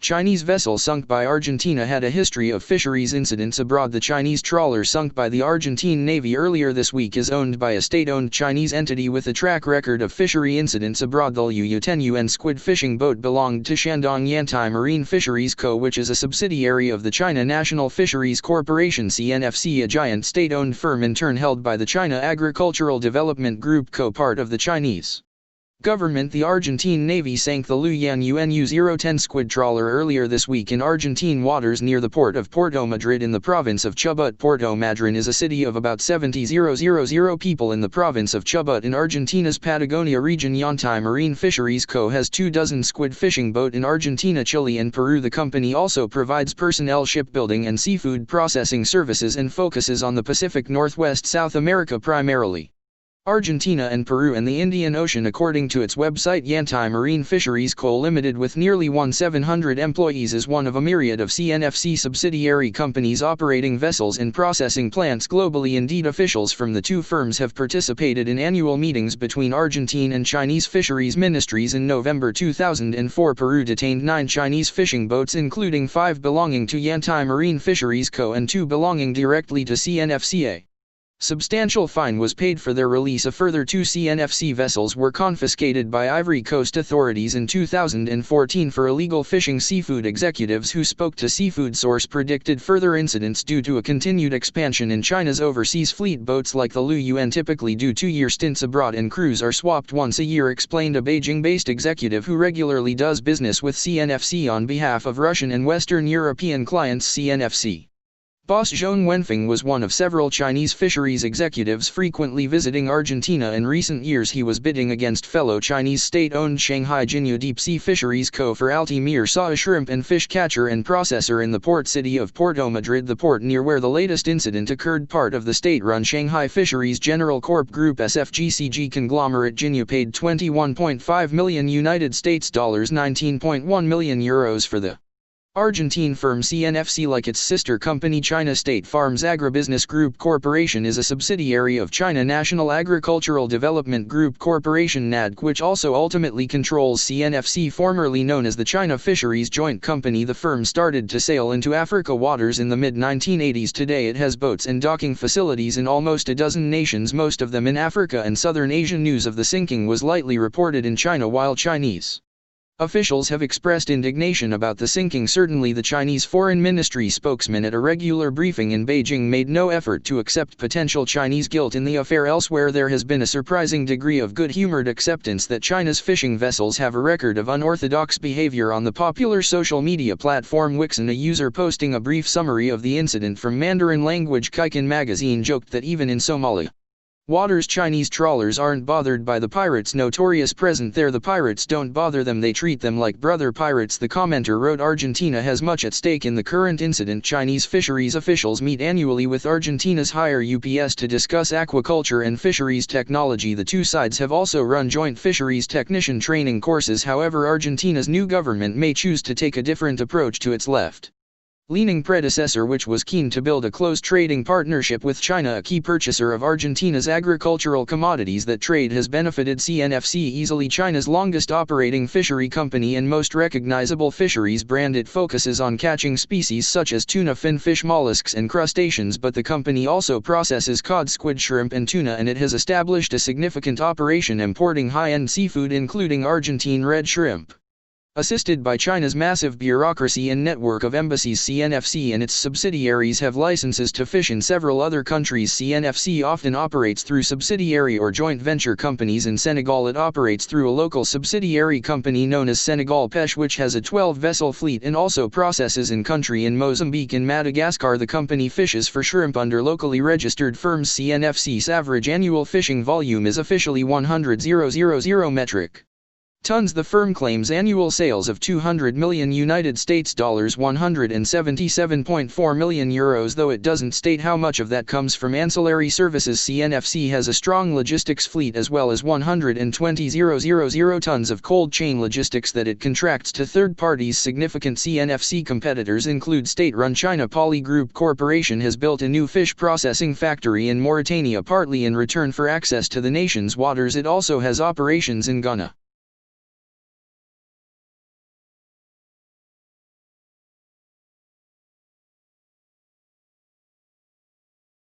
Chinese vessel sunk by Argentina had a history of fisheries incidents abroad. The Chinese trawler sunk by the Argentine Navy earlier this week is owned by a state-owned Chinese entity with a track record of fishery incidents abroad. The Liu-10 squid fishing boat belonged to Shandong Yantai Marine Fisheries Co., which is a subsidiary of the China National Fisheries Corporation (CNFC), a giant state-owned firm in turn held by the China Agricultural Development Group Co., part of the Chinese government. The Argentine Navy sank the Liu-10 squid trawler earlier this week in Argentine waters near the port of Puerto Madryn in the province of Chubut. Puerto Madryn is a city of about 70,000 people in the province of Chubut in Argentina's Patagonia region. Yantai Marine Fisheries Co. has 24 squid fishing boat in Argentina, Chile and Peru. The company also provides personnel, shipbuilding and seafood processing services and focuses on the Pacific Northwest, South America primarily. Argentina and Peru and the Indian Ocean. According to its website, Yantai Marine Fisheries Co. Limited, with nearly 1,700 employees, is one of a myriad of CNFC subsidiary companies operating vessels and processing plants globally. Indeed, officials from the two firms have participated in annual meetings between Argentine and Chinese fisheries ministries. In November 2004, Peru detained 9 Chinese fishing boats, including 5 belonging to Yantai Marine Fisheries Co. and 2 belonging directly to CNFCA. Substantial fine was paid for their release. A further 2 CNFC vessels were confiscated by Ivory Coast authorities in 2014 for illegal fishing. Seafood executives who spoke to Seafood Source predicted further incidents due to a continued expansion in China's overseas fleet. Boats like the Liu typically do 2-year stints abroad and crews are swapped once a year, explained a Beijing-based executive who regularly does business with CNFC on behalf of Russian and Western European clients. CNFC boss Zhong Wenfeng was one of several Chinese fisheries executives frequently visiting Argentina. In recent years, he was bidding against fellow Chinese state-owned Shanghai Jinyu Deep Sea Fisheries Co. for Altimir Sa, a shrimp and fish catcher and processor in the port city of Puerto Madryn, the port near where the latest incident occurred. Part of the state-run Shanghai Fisheries General Corp Group SFGCG conglomerate, Jinyu paid $21.5 million United States dollars, 19.1 million euros for the Argentine firm CNFC. Like its sister company China State Farms Agribusiness Group Corporation is a subsidiary of China National Agricultural Development Group Corporation (NADC), which also ultimately controls CNFC, formerly known as the China Fisheries Joint Company. The firm started to sail into Africa waters in the mid-1980s. Today it has boats and docking facilities in almost a dozen nations, most of them in Africa and Southern Asia. News of the sinking was lightly reported in China, while Chinese officials have expressed indignation about the sinking. Certainly, the Chinese Foreign Ministry spokesman at a regular briefing in Beijing made no effort to accept potential Chinese guilt in the affair. Elsewhere, there has been a surprising degree of good-humored acceptance that China's fishing vessels have a record of unorthodox behavior. On the popular social media platform Wixen, a user posting a brief summary of the incident from Mandarin language Kaikan magazine joked that even in Somalia waters, Chinese trawlers aren't bothered by the pirates notorious present there. The pirates don't bother them, they treat them like brother pirates. The commenter wrote, Argentina has much at stake in the current incident. Chinese fisheries officials meet annually with Argentina's higher UPS to discuss aquaculture and fisheries technology. The two sides have also run joint fisheries technician training courses. However, Argentina's new government may choose to take a different approach to its left-leaning predecessor, which was keen to build a close trading partnership with China, a key purchaser of Argentina's agricultural commodities. That trade has benefited CNFC easily. China's longest operating fishery company and most recognizable fisheries brand. It focuses on catching species such as tuna, finfish, mollusks and crustaceans, but the company also processes cod, squid, shrimp and tuna, and it has established a significant operation importing high-end seafood including Argentine red shrimp. Assisted by China's massive bureaucracy and network of embassies, CNFC and its subsidiaries have licenses to fish in several other countries. CNFC often operates through subsidiary or joint venture companies. In Senegal, it operates through a local subsidiary company known as Senegal Pêche, which has a 12-vessel fleet and also processes in country. In Mozambique and Madagascar, the company fishes for shrimp under locally registered firms. CNFC's average annual fishing volume is officially 100,000 metric tons. The firm claims annual sales of 200 million United States dollars, 177.4 million euros, though it doesn't state how much of that comes from ancillary services. CNFC has a strong logistics fleet as well as 120,000 tons of cold chain logistics that it contracts to third parties. Significant CNFC competitors include state-run China Poly Group Corporation has built a new fish processing factory in Mauritania, partly in return for access to the nation's waters. It also has operations in Ghana.